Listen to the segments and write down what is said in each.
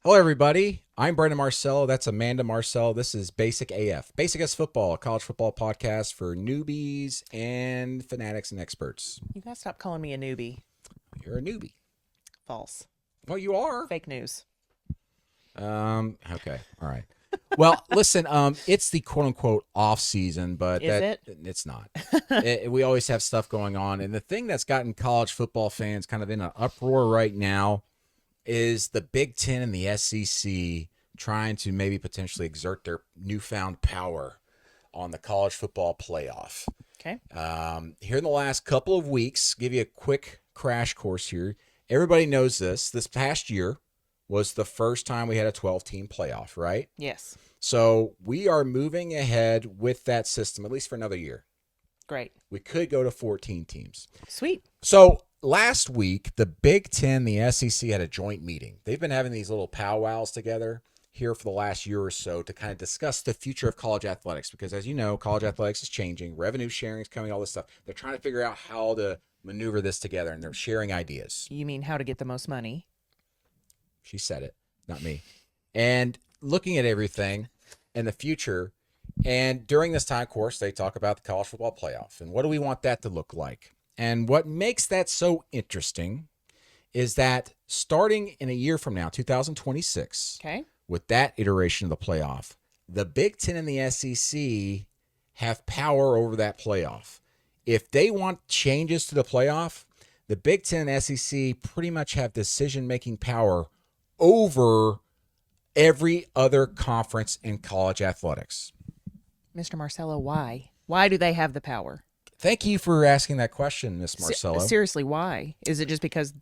Hello, everybody. I'm Brendan Marcello. That's Amanda Marcello. This is Basic AF, Basic as Football, a college football podcast for newbies and fanatics and experts. You gotta stop calling me a newbie. You're a newbie. False. Well, you are. Fake news. Okay. All right. Well, listen, it's the quote unquote off season, but it's not. We always have stuff going on. And the thing that's gotten college football fans kind of in an uproar right now is the Big Ten and the SEC trying to maybe potentially exert their newfound power on the college football playoff. Okay. Here in the last couple of weeks, give you a quick crash course here. Everybody knows this. This past year was the first time we had a 12-team playoff, right? Yes. So we are moving ahead with that system, at least for another year. Great. We could go to 14 teams. Sweet. So last week, the Big Ten, the SEC had a joint meeting. They've been having these little powwows together here for the last year or so to kind of discuss the future of college athletics. Because as you know, college athletics is changing. Revenue sharing is coming, all this stuff. They're trying to figure out how to maneuver this together, and they're sharing ideas. You mean how to get the most money? She said it, not me. And looking at everything in the future, and during this time, of course, they talk about the college football playoff and what do we want that to look like. And what makes that so interesting is that starting in a year from now, 2026, Okay. with that iteration of the playoff, the Big Ten and the SEC have power over that playoff. If they want changes to the playoff, the Big Ten and SEC pretty much have decision-making power over every other conference in college athletics. Mr. Marcello, why? Why do they have the power? Thank you for asking that question, Miss Marcello. Seriously, why? Is it just because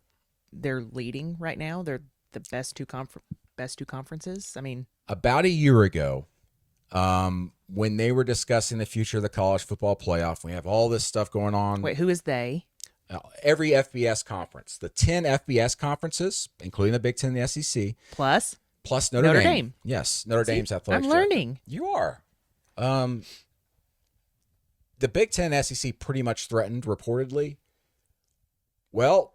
they're leading right now? They're the best two conferences? I mean, about a year ago, when they were discussing the future of the college football playoff, we have all this stuff going on. wait, who is they? Every FBS conference, the 10 FBS conferences, including the Big Ten and the SEC, Plus Notre Dame. Yes, Notre Dame's athletics. I'm learning. You are. The Big Ten and SEC pretty much threatened, reportedly. Well,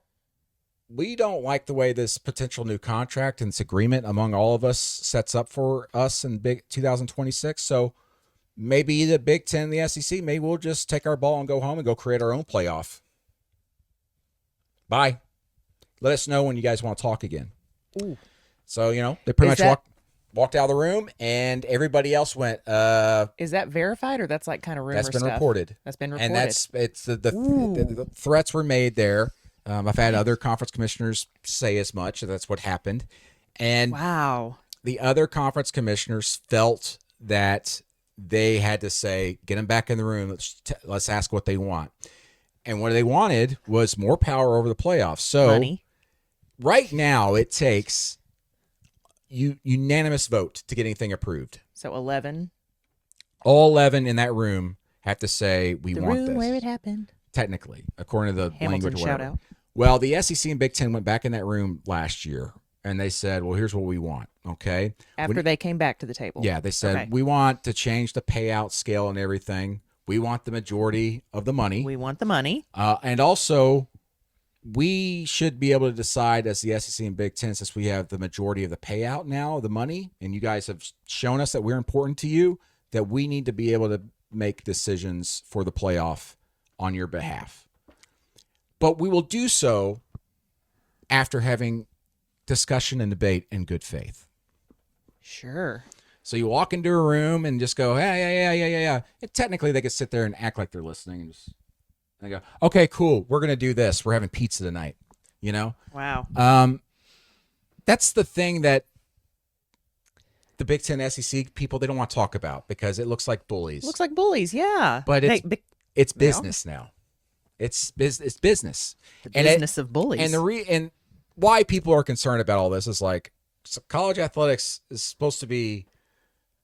we don't like the way this potential new contract and this agreement among all of us sets up for us in 2026. So maybe the Big Ten and the SEC, maybe we'll just take our ball and go home and go create our own playoff. Bye. Let us know when you guys want to talk again. Ooh. So, they pretty much walked out of the room, and everybody else went, Is that verified, or that's like kind of rumor stuff? That's been reported. That's been reported. And the threats were made there. I've had other conference commissioners say as much. That's what happened. And wow. The other conference commissioners felt that they had to say, get them back in the room. Let's ask what they want. And what they wanted was more power over the playoffs. So money. Right now it takes unanimous vote to get anything approved. So 11. All 11 in that room have to say we want this. The room where it happened. Technically, according to the Hamilton language. Shout out. Well, the SEC and Big Ten went back in that room last year, and they said, well, here's what we want, okay? After they came back to the table. Yeah, they said, okay, we want to change the payout scale and everything. We want the majority of the money. We want the money. And also, we should be able to decide as the SEC and Big Ten, since we have the majority of the payout now, the money, and you guys have shown us that we're important to you, that we need to be able to make decisions for the playoff on your behalf. But we will do so after having discussion and debate in good faith. Sure. So you walk into a room and just go, yeah. And technically, they could sit there and act like they're listening and they go, okay, cool. We're going to do this. We're having pizza tonight. Wow. That's the thing that the Big Ten SEC people, they don't want to talk about because it looks like bullies. Looks like bullies, yeah. But it's business now. It's business. The business of bullies. And why people are concerned about all this is like, so college athletics is supposed to be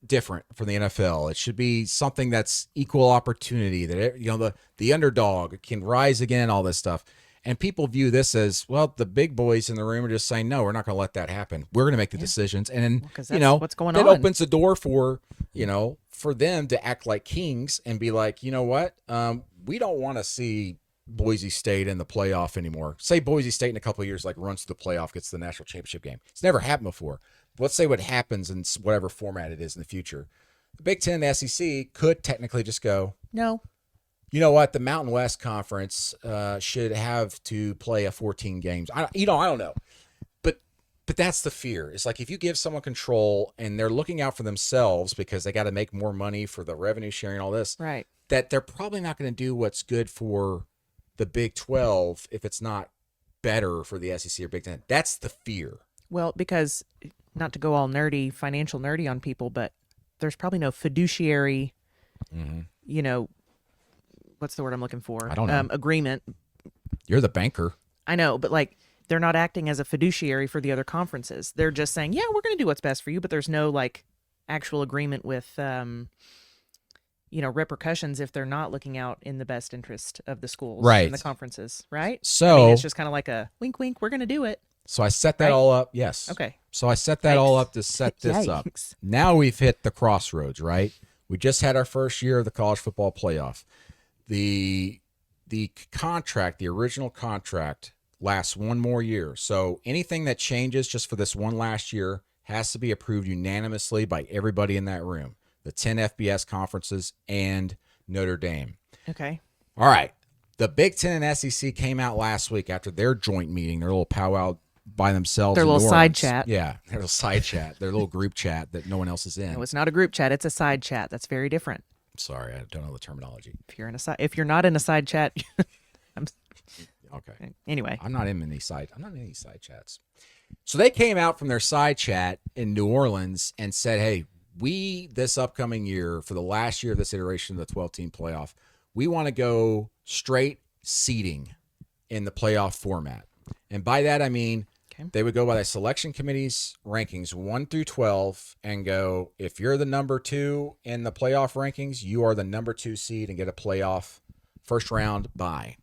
different from the NFL. It should be something that's equal opportunity, that the underdog can rise again, all this stuff. And people view this as, well, the big boys in the room are just saying, no, we're not going to let that happen. We're going to make the decisions. And what's going on. That opens the door for, for them to act like kings and be like, you know what? We don't want to see Boise State in the playoff anymore. Say Boise State in a couple of years, runs to the playoff, gets to the national championship game. It's never happened before. let's say what happens in whatever format it is in the future, the Big Ten and the SEC could technically just go, No. you know what, the Mountain West Conference should have to play a 14 games. I don't know. But that's the fear. It's like if you give someone control and they're looking out for themselves because they got to make more money for the revenue sharing and all this, Right. that they're probably not going to do what's good for the Big 12 if it's not better for the SEC or Big Ten. That's the fear. Well, because not to go all nerdy, financial nerdy on people, but there's probably no fiduciary, you know, what's the word I'm looking for? I don't know. Agreement. You're the banker. I know, but like they're not acting as a fiduciary for the other conferences. They're just saying, yeah, we're going to do what's best for you, but there's no like actual agreement with, repercussions if they're not looking out in the best interest of the schools and the conferences, right? So I mean, it's just kind of like a wink, wink, we're going to do it. So I set that all up. Yes. Okay. So I set that all up to set this up. Now we've hit the crossroads, right? We just had our first year of the college football playoff. The contract, the original contract, lasts one more year. So anything that changes just for this one last year has to be approved unanimously by everybody in that room, the 10 FBS conferences and Notre Dame. Okay. All right. The Big Ten and SEC came out last week after their joint meeting, their little powwow by themselves. Their in little New side Orleans. chat. Yeah, their little side chat, their little group chat that no one else is in. No, it's not a group chat. It's a side chat. That's very different. Sorry, I don't know the terminology. If you're not in a side chat, Okay. Anyway, I'm not in any side chats. So they came out from their side chat in New Orleans and said, "Hey, this upcoming year, for the last year of this iteration of the 12-team playoff, we want to go straight seeding in the playoff format." And by that I mean they would go by the selection committee's rankings 1 through 12 and go, if you're the number 2 in the playoff rankings, you are the number 2 seed and get a playoff first round bye.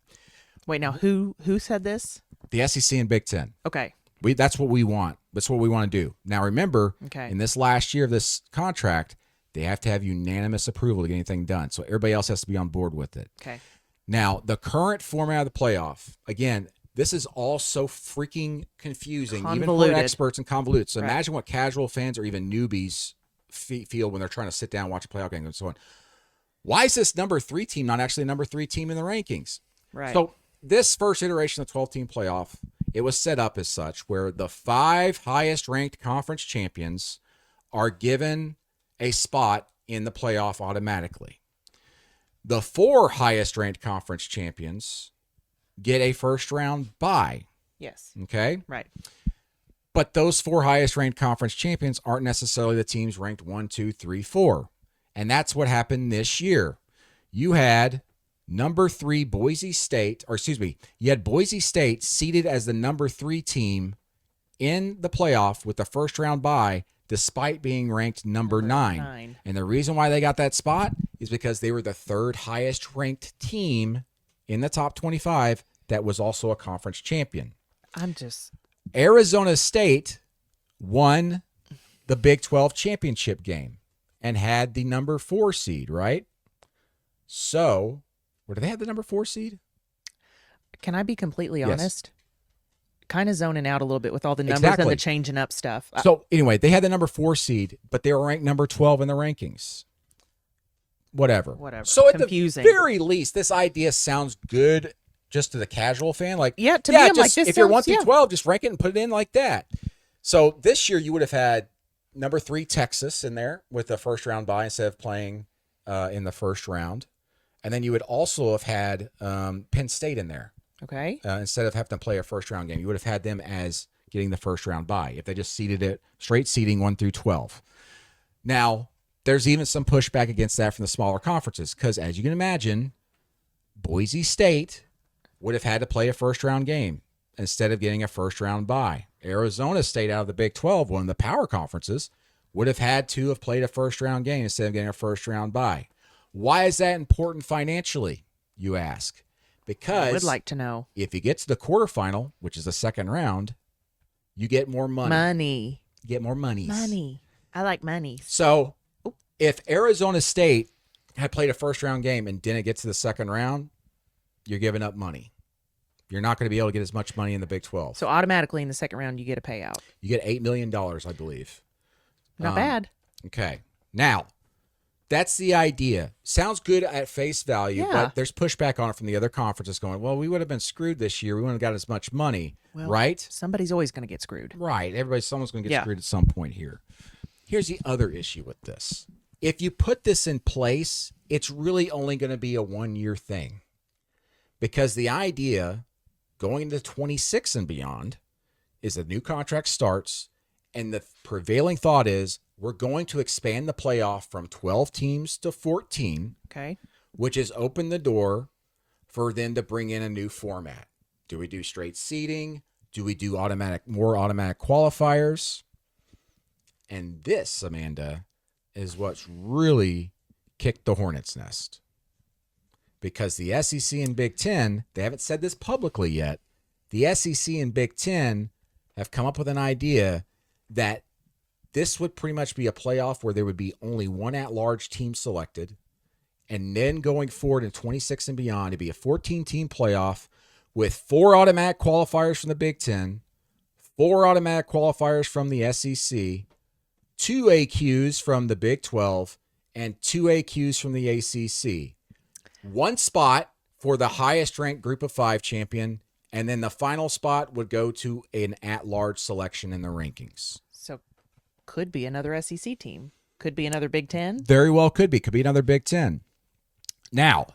Wait, now who said this? The SEC and Big Ten. Okay. That's what we want. That's what we want to do. Now, remember, in this last year of this contract, they have to have unanimous approval to get anything done. So everybody else has to be on board with it. Okay. Now, the current format of the playoff, again, this is all so freaking confusing, Convoluted. even for experts and convoluted. So imagine what casual fans or even newbies feel when they're trying to sit down and watch a playoff game and so on. Why is this number 3 team not actually the number 3 team in the rankings? Right. So this first iteration of the 12-team playoff, it was set up as such where the 5 highest-ranked conference champions are given a spot in the playoff automatically. The 4 highest-ranked conference champions get a first-round bye. Yes. Okay? Right. But those 4 highest-ranked conference champions aren't necessarily the teams ranked 1, 2, 3, 4. And that's what happened this year. You had number 3 Boise State, you had Boise State seated as the number 3 team in the playoff with the first round bye, despite being ranked number 9. And the reason why they got that spot is because they were the 3rd highest ranked team in the top 25 that was also a conference champion. Arizona State won the Big 12 championship game and had the number 4 seed, right? So, where do they have the number 4 seed? Can I be completely honest? Kind of zoning out a little bit with all the numbers and the changing up stuff. So, anyway, they had the number 4 seed, but they were ranked number 12 in the rankings. Whatever. So, confusing. At the very least, this idea sounds good just to the casual fan. Like, to me, I'm like, this if you're 1 through 12, just rank it and put it in like that. So, this year, you would have had number 3 Texas in there with the first round bye instead of playing in the first round. And then you would also have had Penn State in there. Okay. Instead of having to play a first round game, you would have had them as getting the first round bye if they just seeded it straight seeding 1 through 12. Now, there's even some pushback against that from the smaller conferences because, as you can imagine, Boise State would have had to play a first round game instead of getting a first round bye. Arizona State out of the Big 12, one of the power conferences, would have had to have played a first round game instead of getting a first round bye. Why is that important financially, you ask? Because I would like to know. If you get to the quarterfinal, which is the second round, you get more money. You get more monies. Money. I like money. So if Arizona State had played a first round game and didn't get to the second round, you're giving up money. You're not going to be able to get as much money in the Big 12. So automatically in the second round, you get a payout. You get $8 million, I believe. Not bad. Okay. Now, that's the idea. Sounds good at face value, but there's pushback on it from the other conferences going, well, we would have been screwed this year. We wouldn't have got as much money, right? Somebody's always going to get screwed. Right. Someone's going to get screwed at some point here. Here's the other issue with this. If you put this in place, it's really only going to be a 1-year thing. Because the idea going into 26 and beyond is the new contract starts, and the prevailing thought is we're going to expand the playoff from 12 teams to 14, which has opened the door for them to bring in a new format. Do we do straight seeding? Do we do more automatic qualifiers? And this, Amanda, is what's really kicked the hornet's nest. Because the SEC and Big Ten, they haven't said this publicly yet, the SEC and Big Ten have come up with an idea that this would pretty much be a playoff where there would be only one at-large team selected, and then going forward in 26 and beyond, it'd be a 14-team playoff with 4 automatic qualifiers from the Big Ten, 4 automatic qualifiers from the SEC, 2 AQs from the Big 12, and 2 AQs from the ACC. 1 spot for the highest-ranked Group of 5 champion, and then the final spot would go to an at-large selection in the rankings. So could be another SEC team. Could be another Big Ten. Very well could be. Could be another Big Ten. Now,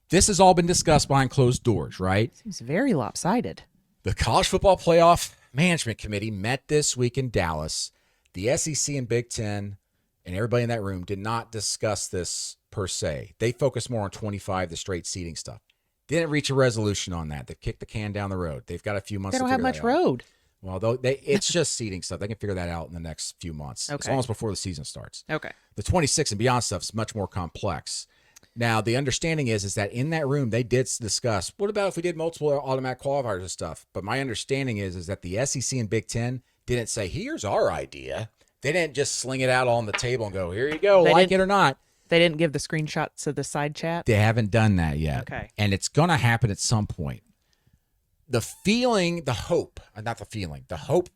this has all been discussed behind closed doors, right? Seems very lopsided. The College Football Playoff Management Committee met this week in Dallas. The SEC and Big Ten and everybody in that room did not discuss this per se. They focused more on 25, the straight seeding stuff. Didn't reach a resolution on that. They've kicked the can down the road. They've got a few months to figure that out. They don't have much road. Well, it's just seeding stuff. They can figure that out in the next few months. Okay. It's almost before the season starts. Okay. The 26 and beyond stuff is much more complex. Now, the understanding is that in that room, they did discuss, what about if we did multiple automatic qualifiers and stuff? But my understanding is that the SEC and Big Ten didn't say, here's our idea. They didn't just sling it out on the table and go, here you go, like it or not. They didn't give the screenshots of the side chat? They haven't done that yet. Okay. And it's going to happen at some point. The hope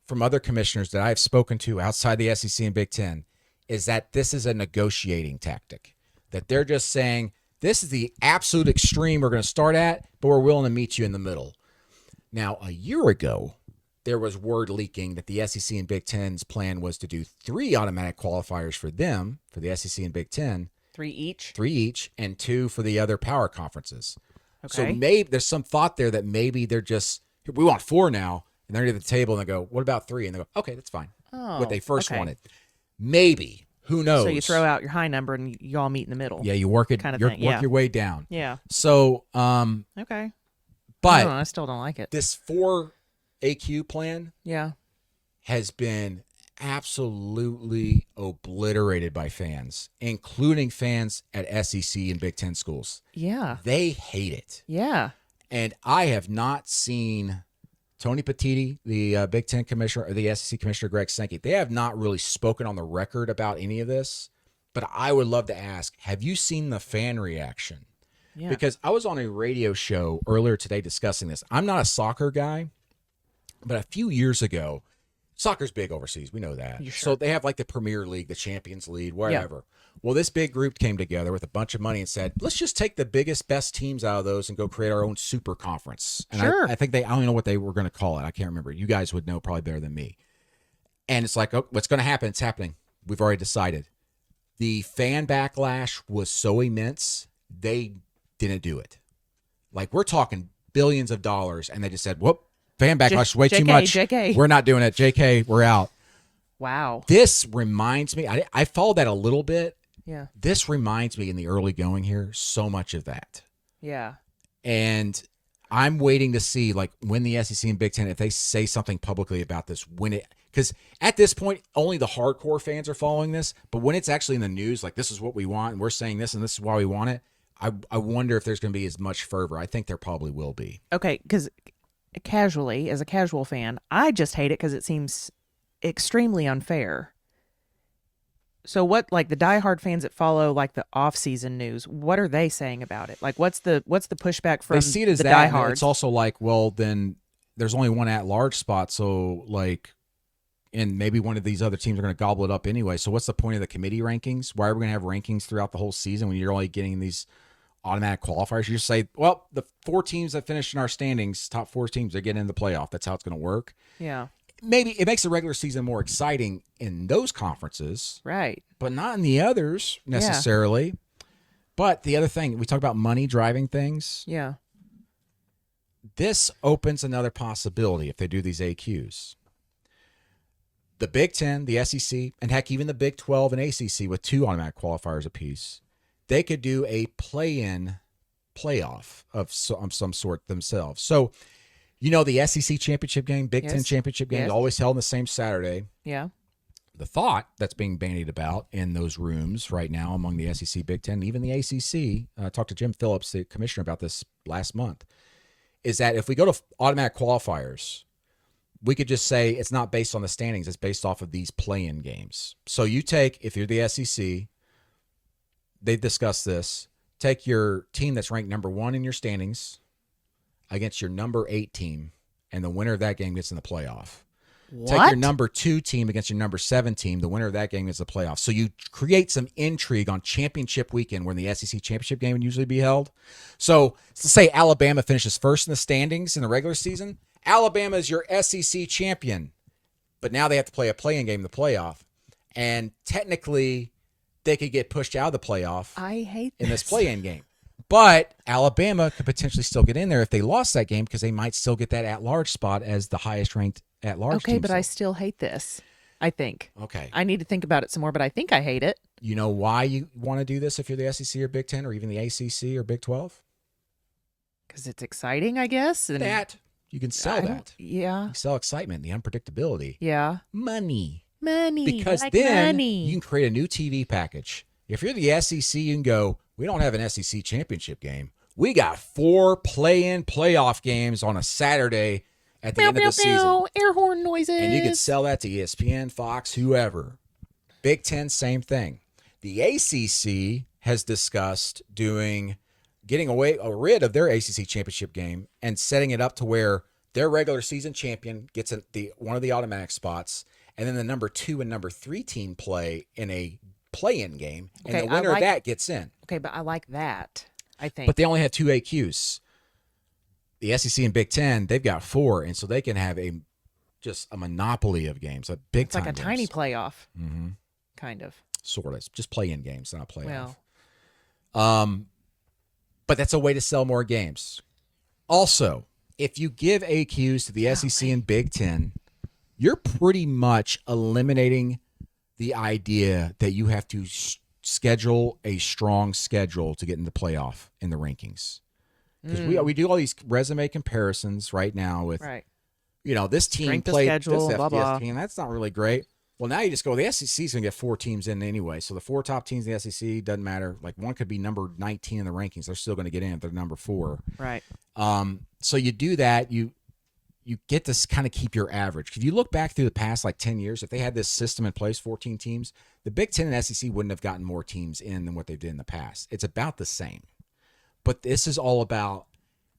from other commissioners that I've spoken to outside the SEC and Big Ten is that this is a negotiating tactic. That they're just saying, this is the absolute extreme we're going to start at, but we're willing to meet you in the middle. Now, a year ago, there was word leaking that the SEC and Big Ten's plan was to do 3 automatic qualifiers for them, for the SEC and Big Ten. 3 each? 3 each, and 2 for the other power conferences. Okay. So maybe there's some thought there that maybe they're just, we want 4 now, and they're at the table and they go, what about 3? And they go, okay, that's fine. What they first wanted. Maybe. Who knows? So you throw out your high number and you all meet in the middle. Yeah, you work it, kind of work your way down. Yeah. So, okay. But I still don't like it. This 4 AQ plan has been absolutely obliterated by fans, including fans at SEC and Big Ten schools. Yeah. They hate it. Yeah. And I have not seen Tony Petitti, the Big Ten commissioner, or the SEC commissioner, Greg Sankey. They have not really spoken on the record about any of this, but I would love to ask, have you seen the fan reaction? Yeah. Because I was on a radio show earlier today discussing this. I'm not a soccer guy, but a few years ago, soccer's big overseas. We know that. Sure? So they have like the Premier League, the Champions League, wherever. Yeah. Well, this big group came together with a bunch of money and said, let's just take the biggest, best teams out of those and go create our own super conference. And sure. I think I don't know what they were going to call it. I can't remember. You guys would know probably better than me. And it's like, oh, what's going to happen? It's happening. We've already decided. The fan backlash was so immense, they didn't do it. Like, we're talking billions of dollars, and they just said, whoop, fan backlash is way too much. JK. We're not doing it. JK, we're out. Wow. This reminds me, I followed that a little bit. Yeah. This reminds me in the early going here so much of that. Yeah. And I'm waiting to see, like, when the SEC and Big Ten, if they say something publicly about this, because at this point, only the hardcore fans are following this, but when it's actually in the news, like, this is what we want, and we're saying this, and this is why we want it, I wonder if there's going to be as much fervor. I think there probably will be. Okay, because casually, as a casual fan, I just hate it because it seems extremely unfair. So what, like the diehard fans that follow like the off-season news, what are they saying about it? Like what's the pushback They from see it as the that, and it's diehards? also like, well, then there's only one at-large spot, so like, and maybe one of these other teams are going to gobble it up anyway. So what's the point of the committee rankings? Why are we going to have rankings throughout the whole season when you're only getting these automatic qualifiers? You just say, well, the 4 teams that finished in our standings, top 4 teams, they're getting in the playoff. That's how it's going to work. Yeah. Maybe it makes the regular season more exciting in those conferences, Right. but not in the others Yeah. necessarily. But the other thing, we talk about money driving things. Yeah. This opens another possibility if they do these AQs. The Big Ten, the SEC, and heck, even the Big 12 and ACC with 2 automatic qualifiers apiece, they could do a play-in playoff of some sort themselves. So, the SEC championship game, Big Ten Yes. championship game is Yes. always held on the same Saturday. Yeah. The thought that's being bandied about in those rooms right now among the SEC, Big Ten, even the ACC, I talked to Jim Phillips, the commissioner, about this last month, is that if we go to automatic qualifiers, we could just say it's not based on the standings. It's based off of these play-in games. So you take, if you're the SEC, they've discussed this, take your team that's ranked number 1 in your standings against your number 8 team, and the winner of that game gets in the playoff. Take your What? number 2 team against your number 7 team. The winner of that game is the playoff. So you create some intrigue on championship weekend when the SEC championship game would usually be held. So let's say Alabama finishes first in the standings in the regular season. Alabama is your SEC champion, but now they have to play a play-in game in the playoff. And technically, they could get pushed out of the playoff I hate in this this. play-in game. But Alabama could potentially still get in there if they lost that game because they might still get that at-large spot as the highest-ranked at-large Okay, team. but I still hate this. I think. Okay. I need to think about it some more, but I think I hate it. You know why you want to do this if you're the SEC or Big Ten or even the ACC or Big 12? Because it's exciting, I guess. And That. You can sell that. Yeah. You sell excitement, the unpredictability. Yeah. Money. Money. Because I like then money. you can create a new TV package. If you're the SEC, you can go, we don't have an SEC championship game. We got 4 play-in playoff games on a Saturday at the end of the season. Air horn noises. And you could sell that to ESPN, Fox, whoever. Big Ten, same thing. The ACC has discussed getting rid of their ACC championship game and setting it up to where their regular season champion gets one of the automatic spots, and then the number 2 and number 3 team play in a play-in game, and Okay, the winner of that gets in. Okay, but I like that, I think. But they only have 2 AQs. The SEC and Big Ten, they've got 4, and so they can have just a monopoly of games, a big it's like a time tiny games. playoff, Mm-hmm. kind of. Sort of. It's just play-in games, not playoff. Well, But that's a way to sell more games. Also, if you give AQs to the SEC and Big Ten, you're pretty much eliminating the idea that you have to schedule a strong schedule to get in the playoff in the rankings. Because we do all these resume comparisons right now with, right. This team Strength of played schedule, this blah, FBS blah. team. That's not really great. Well, now you just go, the SEC's going to get 4 teams in anyway. So the 4 top teams in the SEC, doesn't matter. Like one could be number 19 in the rankings. They're still going to get in if they're number 4. Right. So you do that, you get to kind of keep your average. If you look back through the past 10 years, if they had this system in place, 14 teams, the Big Ten and SEC wouldn't have gotten more teams in than what they did in the past. It's about the same. But this is all about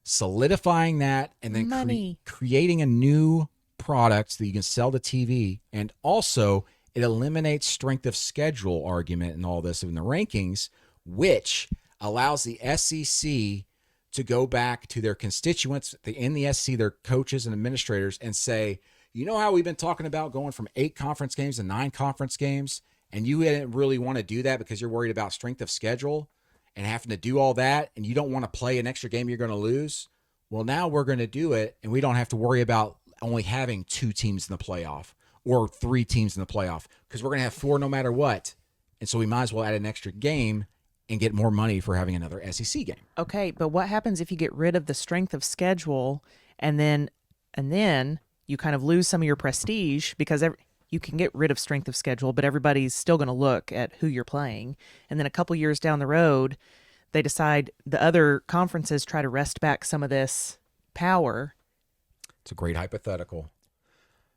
solidifying that and then Money. creating a new product that you can sell to TV. And also it eliminates strength of schedule argument and all this in the rankings, which allows the SEC to go back to their constituents in the SEC, their coaches and administrators, and say, you know how we've been talking about going from 8 conference games to 9 conference games, and you didn't really want to do that because you're worried about strength of schedule and having to do all that, and you don't want to play an extra game you're going to lose? Well, now we're going to do it, and we don't have to worry about only having 2 teams in the playoff or 3 teams in the playoff because we're going to have 4 no matter what. And so we might as well add an extra game and get more money for having another SEC game. Okay, but what happens if you get rid of the strength of schedule and then you kind of lose some of your prestige because you can get rid of strength of schedule, but everybody's still going to look at who you're playing. And then a couple years down the road, they decide the other conferences try to wrest back some of this power. It's a great hypothetical.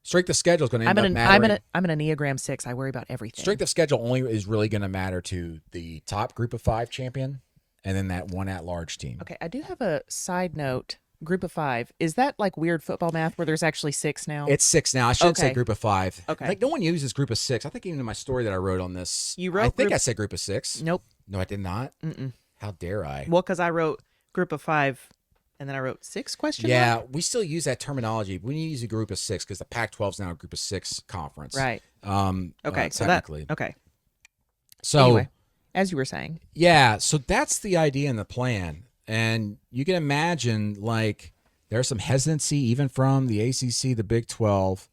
Strength of schedule is going to end up I'm mattering. an Enneagram 6. I worry about everything. Strength of schedule only is really going to matter to the top group of 5 champion and then that one at-large team. Okay, I do have a side note. Group of 5. Is that like weird football math where there's actually 6 now? It's 6 now. I shouldn't say Okay. group of 5. Okay. Like no one uses group of 6. I think even in my story that I wrote on this, You wrote I think group- I said group of 6. Nope. No, I did not. Mm-mm. How dare I? Well, because I wrote group of 5, and then I wrote 6 question Yeah, mark? we still use that terminology. We use a group of 6 because the Pac-12 is now a group of 6 conference. Right. Okay. So technically. okay. So Anyway, as you were saying. yeah, so that's the idea and the plan, and you can imagine like there's some hesitancy even from the ACC, the Big 12,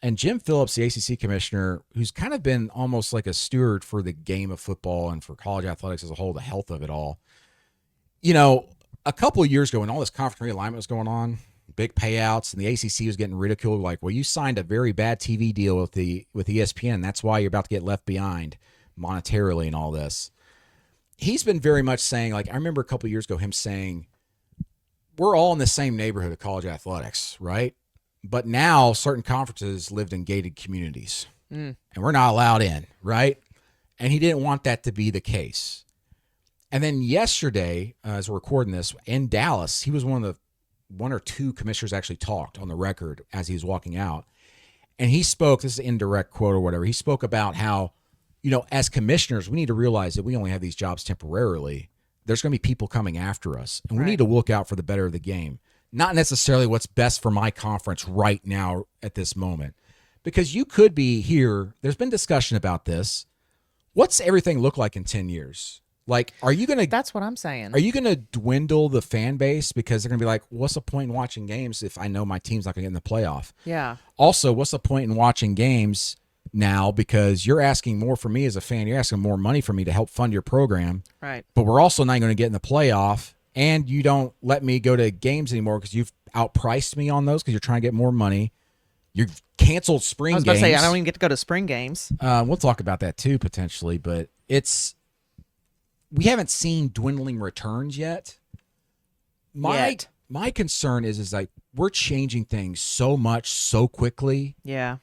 and Jim Phillips, the ACC commissioner, who's kind of been almost like a steward for the game of football and for college athletics as a whole, the health of it all. You know, a couple of years ago when all this conference realignment was going on, big payouts, and the ACC was getting ridiculed, like, well, you signed a very bad TV deal with ESPN. That's why you're about to get left behind monetarily and all this. He's been very much saying, like, I remember a couple of years ago him saying, we're all in the same neighborhood of college athletics, right? But now certain conferences lived in gated communities, and we're not allowed in, right? And he didn't want that to be the case. And then yesterday, as we're recording this, in Dallas, he was one or two commissioners actually talked on the record as he was walking out. And he spoke, this is an indirect quote or whatever, he spoke about how, you know, as commissioners, we need to realize that we only have these jobs temporarily. There's going to be people coming after us, and we need to look out for the better of the game. Not necessarily what's best for my conference right now at this moment. Because you could be here, there's been discussion about this. What's everything look like in 10 years? Like, are you going to... That's what I'm saying. Are you going to dwindle the fan base because they're going to be like, what's the point in watching games if I know my team's not going to get in the playoff? Yeah. Also, what's the point in watching games now because you're asking more from me as a fan. You're asking more money from me to help fund your program. Right. But we're also not going to get in the playoff, and you don't let me go to games anymore because you've outpriced me on those because you're trying to get more money. You've canceled spring I was games. about to say, I don't even get to go to spring games. We'll talk about that too, potentially, but we haven't seen dwindling returns yet. My concern is like we're changing things so much so quickly. Yeah.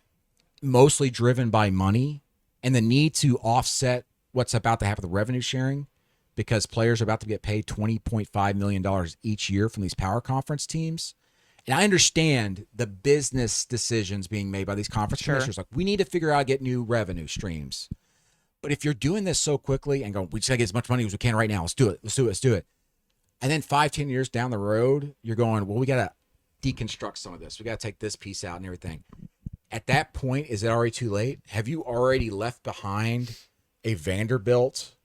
Mostly driven by money and the need to offset what's about to happen with revenue sharing because players are about to get paid $20.5 million each year from these power conference teams. And I understand the business decisions being made by these conference commissioners. Like, we need to figure out how to get new revenue streams. But if you're doing this so quickly and going, we just got to get as much money as we can right now. Let's do it. And then 5-10 years down the road, you're going, well, we got to deconstruct some of this. We got to take this piece out and everything. At that point, is it already too late? Have you already left behind a Vanderbilt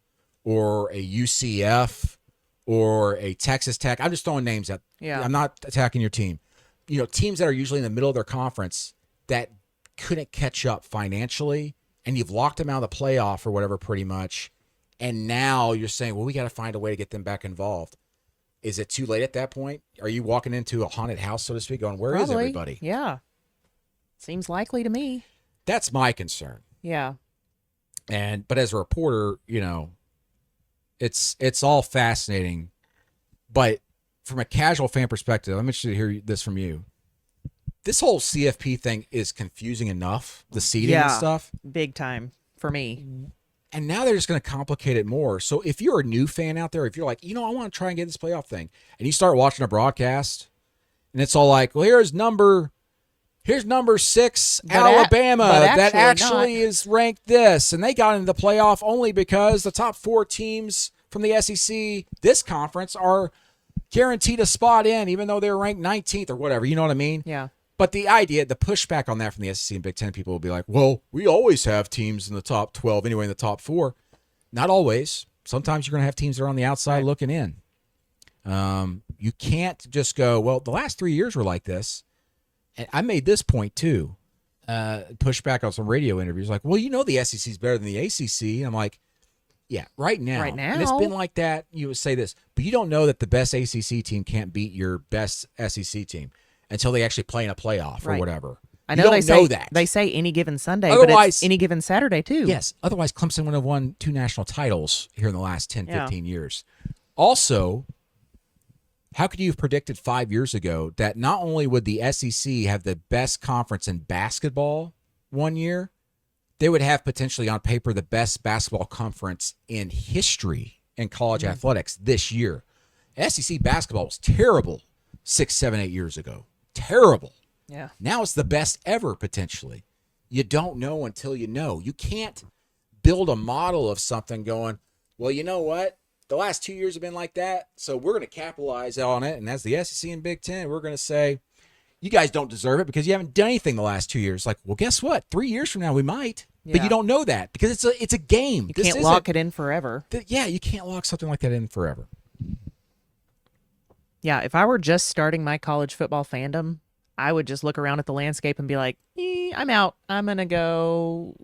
or a UCF or a Texas Tech? I'm just throwing names out. Yeah. I'm not attacking your team. You know, teams that are usually in the middle of their conference that couldn't catch up financially, and you've locked them out of the playoff or whatever pretty much, and now you're saying, well, we got to find a way to get them back involved. Is it too late at that point? Are you walking into a haunted house, so to speak, going, where is everybody? Yeah. Seems likely to me. That's my concern. Yeah. But as a reporter, you know, it's all fascinating. But from a casual fan perspective, I'm interested to hear this from you. This whole CFP thing is confusing enough, the seeding and stuff. Big time for me. And now they're just going to complicate it more. So if you're a new fan out there, if you're like, you know, I want to try and get this playoff thing, and you start watching a broadcast, and it's all like, well, here's number 6 Alabama that actually is ranked this, and they got into the playoff only because the top 4 teams from the SEC, this conference, are guaranteed a spot in, even though they're ranked 19th or whatever. You know what I mean? Yeah. But the idea, the pushback on that from the SEC and Big Ten people will be like, well, we always have teams in the top 12 anyway, in the top 4. Not always. Sometimes you're going to have teams that are on the outside looking in. You can't just go, well, the last 3 years were like this. And I made this point too. Pushback on some radio interviews, like, well, you know the SEC is better than the ACC. I'm like, yeah, right now. And it's been like that. You would say this, but you don't know that the best ACC team can't beat your best SEC team until they actually play in a playoff or whatever. I know you they don't know say that. They say any given Sunday, Otherwise, but it's any given Saturday too. Yes. Otherwise, Clemson would have won 2 national titles here in the last 10, 15 years. Also, How could you have predicted 5 years ago that not only would the SEC have the best conference in basketball one year, they would have potentially on paper the best basketball conference in history in college athletics this year. SEC basketball was terrible 6, 7, 8 years ago. Terrible. Yeah. Now it's the best ever potentially. You don't know until you know. You can't build a model of something going, well, you know what? The last 2 years have been like that, so we're going to capitalize on it. And as the SEC and Big Ten, we're going to say, you guys don't deserve it because you haven't done anything the last 2 years. Like, well, guess what? 3 years from now, we might. But you don't know that because it's a game. You can't lock it in forever. Yeah, you can't lock something like that in forever. Yeah, if I were just starting my college football fandom, I would just look around at the landscape and be like, I'm out. I'm going to go.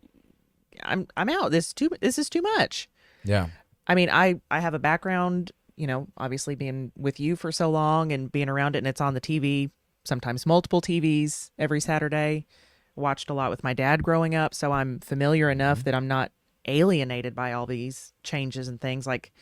I'm out. This is too much. Yeah. I mean, I have a background, obviously being with you for so long and being around it, and it's on the TV, sometimes multiple TVs every Saturday. Watched a lot with my dad growing up, so I'm familiar enough that I'm not alienated by all these changes and things. Like,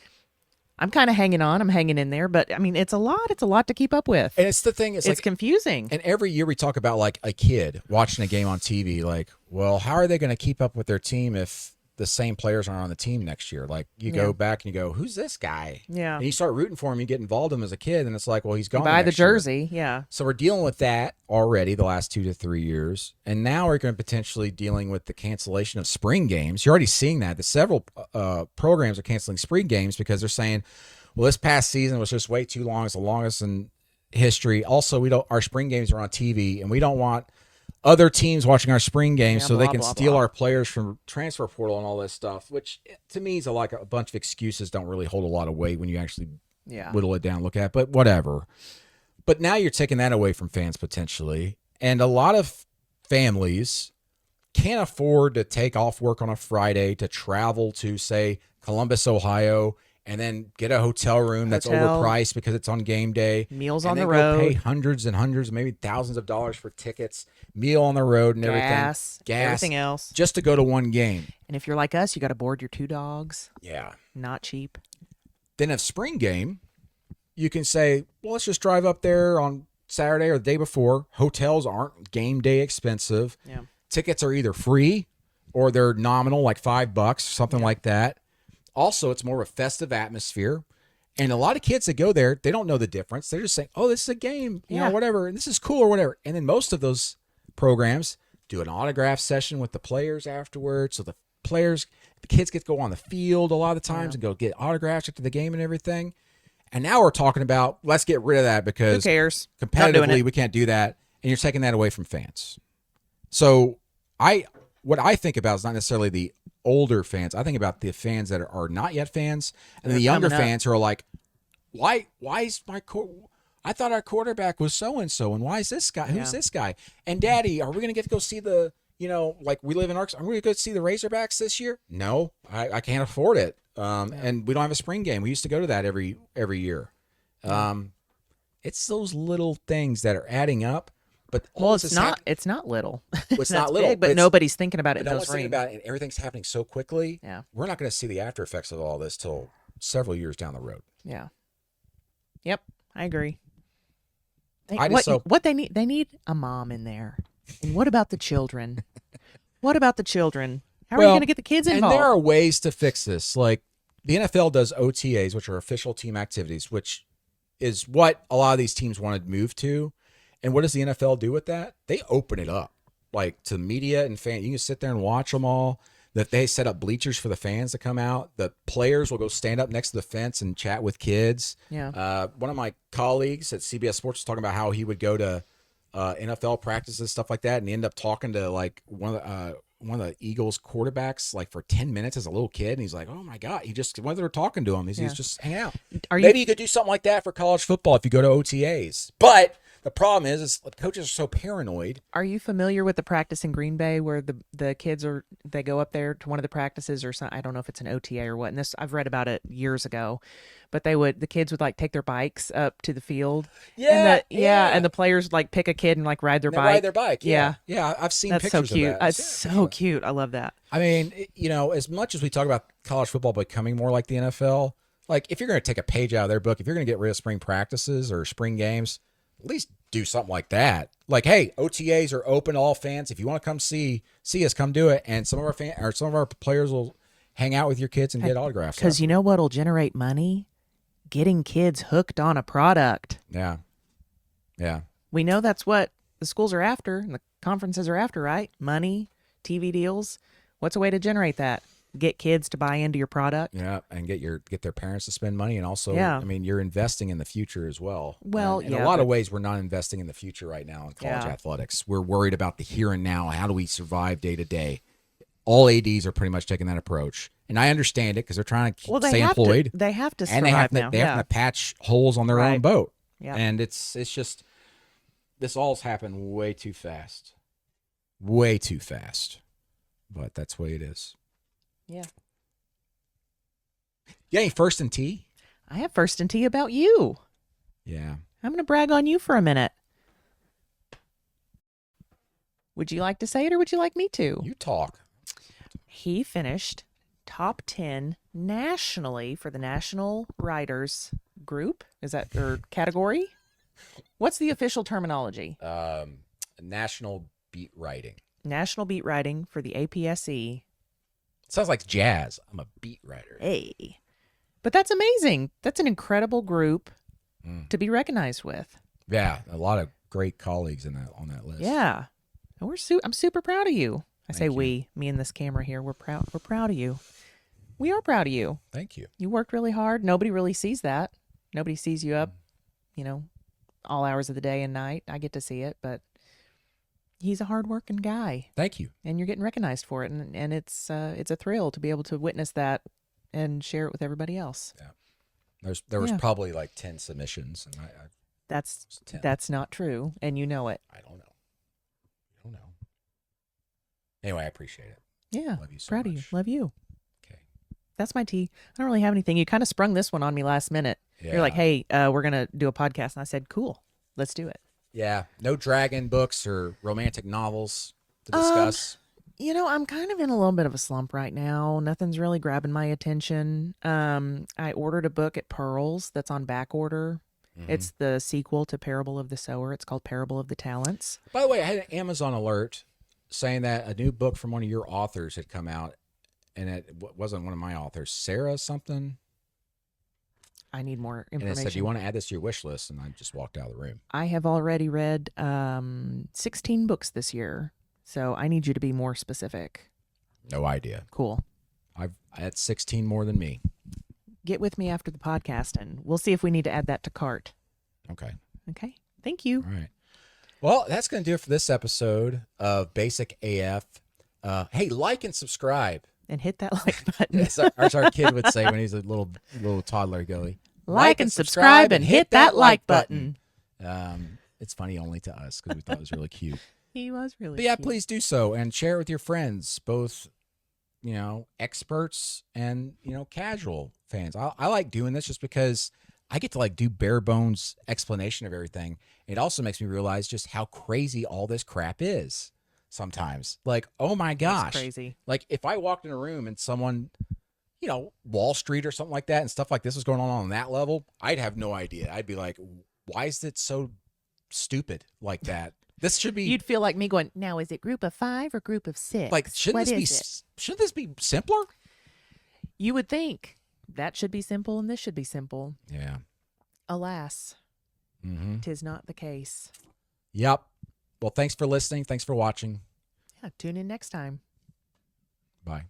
I'm kind of hanging on. I'm hanging in there, but I mean, it's a lot. It's a lot to keep up with. And it's the thing. It's like, confusing. And every year we talk about like a kid watching a game on TV. Like, well, how are they going to keep up with their team if the same players aren't on the team next year? Like, you go back and you go, who's this guy? Yeah. And you start rooting for him. You get involved in him as a kid, and it's like, well, he's gone. Buy the next year. jersey. Yeah. So we're dealing with that already the last 2 to 3 years. And now we're going to potentially dealing with the cancellation of spring games. You're already seeing that. The several programs are canceling spring games because they're saying, well, this past season was just way too long. It's the longest in history. Also, our spring games are on TV, and we don't want other teams watching our spring games so they can steal our players from transfer portal and all this stuff, which to me is like a bunch of excuses don't really hold a lot of weight when you actually whittle it down and look at it, but whatever. But now you're taking that away from fans potentially, and a lot of families can't afford to take off work on a Friday to travel to, say, Columbus, Ohio, and then get a hotel room that's overpriced because it's on game day. Meals on the road. Pay hundreds and hundreds, maybe thousands of dollars for tickets, meal on the road and gas, everything else. Just to go to one game. And if you're like us, you got to board your 2 dogs. Yeah. Not cheap. Then if spring game, you can say, well, let's just drive up there on Saturday or the day before. Hotels aren't game day expensive. Yeah. Tickets are either free or they're nominal, like $5, something like that. Also, it's more of a festive atmosphere. And a lot of kids that go there, they don't know the difference. They're just saying, oh, this is a game, you know, whatever. And this is cool or whatever. And then most of those programs do an autograph session with the players afterwards. So the kids get to go on the field a lot of the times and go get autographs after the game and everything. And now we're talking about, let's get rid of that because who cares? Competitively, we can't do that. And you're taking that away from fans. So what I think about is not necessarily the older fans. I think about the fans that are not yet fans, and the younger fans who are like, why is I thought our quarterback was so-and-so, and why is this guy? Who's this guy? And Daddy, are we going to get to go see the, like we live in Arkansas, are we going to go see the Razorbacks this year? No, I can't afford it. And we don't have a spring game. We used to go to that every year. It's those little things that are adding up. But it's not little. It's not little, big, but nobody's thinking about it. No one's thinking about it, and everything's happening so quickly. Yeah, we're not going to see the after effects of all this till several years down the road. Yeah. Yep, I agree. What they need a mom in there. And what about the children? How are you going to get the kids involved? And there are ways to fix this. Like the NFL does OTAs, which are official team activities, which is what a lot of these teams want to move to. And what does the NFL do with that? They open it up, like to media and fans. You can sit there and watch them all. That they set up bleachers for the fans to come out. The players will go stand up next to the fence and chat with kids. Yeah. One of my colleagues at CBS Sports was talking about how he would go to NFL practices and stuff like that, and he ended up talking to like one of the Eagles quarterbacks like for 10 minutes as a little kid, and he's like, "Oh my god!" When they were talking to him, he's just hanging out. Maybe you could do something like that for college football if you go to OTAs, but the problem is the coaches are so paranoid. Are you familiar with the practice in Green Bay where the kids they go up there to one of the practices or something? I don't know if it's an OTA or what. And I've read about it years ago, but the kids would like take their bikes up to the field. Yeah, and the players would like pick a kid and like ride their bike. Ride their bike. Yeah. I've seen That's pictures so cute. of that. It's so cute. I love that. I mean, as much as we talk about college football becoming more like the NFL, Like, if you're going to take a page out of their book, if you're going to get rid of spring practices or spring games, at least do something like that. Like, hey, OTAs are open to all fans. If you want to come see us, come do it. And some of our players will hang out with your kids and get autographs. Because you know what'll generate money? Getting kids hooked on a product. Yeah. Yeah. We know that's what the schools are after and the conferences are after, right? Money, TV deals. What's a way to generate that? Get kids to buy into your product. Yeah, and get their parents to spend money, and also, Yeah. I mean, you're investing in the future as well. Well, and in a lot of ways, we're not investing in the future right now in college athletics. We're worried about the here and now. How do we survive day to day? All ADs are pretty much taking that approach, and I understand it because they're trying to stay employed. They have to survive and they have now. They have to patch holes on their own boat. Yeah. And it's just this all's happened way too fast, but that's the way it is. Yeah. You got any first and tee? I have first and tee about you. Yeah. I'm going to brag on you for a minute. Would you like to say it or would you like me to? You talk. He finished top 10 nationally for the National Writers Group. Is that or category? What's the official terminology? National beat writing. National beat writing for the APSE. Sounds like jazz. I'm a beat writer. Hey. But that's amazing. That's an incredible group to be recognized with. Yeah, a lot of great colleagues on that list. Yeah. And I'm super proud of you. I say Thank you. we, me and this camera here, we're proud of you. We are proud of you. Thank you. You worked really hard. Nobody really sees that. Nobody sees you up, all hours of the day and night. I get to see it, but he's a hard-working guy. Thank you. And you're getting recognized for it, and it's a thrill to be able to witness that and share it with everybody else. Yeah. There was probably like 10 submissions, and that's not true, and you know it. I don't know. Anyway, I appreciate it. Yeah. Love you so proud much. of you. Love you. Okay. That's my tea. I don't really have anything. You kind of sprung this one on me last minute. Yeah. You're like, hey, we're going to do a podcast. And I said, cool, let's do it. Yeah. No dragon books or romantic novels to discuss. I'm kind of in a little bit of a slump right now. Nothing's really grabbing my attention. I ordered a book at Pearls that's on back order. Mm-hmm. It's the sequel to Parable of the Sower. It's called Parable of the Talents. By the way, I had an Amazon alert saying that a new book from one of your authors had come out, and it wasn't one of my authors, Sarah something. I need more information. And it said, "Do you want to add this to your wish list?" And I just walked out of the room. I have already read 16 books this year, so I need you to be more specific. No idea. Cool. I had 16 more than me. Get with me after the podcast, and we'll see if we need to add that to cart. Okay. Okay. Thank you. All right. Well, that's going to do it for this episode of Basic AF. Hey, like and subscribe. And hit that like button. As our kid would say when he's a little toddler, Goey. Like and subscribe and hit that like button. It's funny only to us because we thought it was really cute. He was really But yeah, cute. please do so and share it with your friends, both, experts and, casual fans. I like doing this just because I get to do bare bones explanation of everything. It also makes me realize just how crazy all this crap is sometimes. Like, oh my gosh. That's crazy. Like if I walked in a room and someone, Wall Street or something like that and stuff like this was going on that level, I'd have no idea. I'd be like, why is it so stupid like that? This should be. You'd feel like me going, now is it group of 5 or group of 6? Like, shouldn't this be simpler? You would think that should be simple and this should be simple. Yeah. Alas, 'tis not the case. Yep. Well, thanks for listening. Thanks for watching. Yeah, tune in next time. Bye.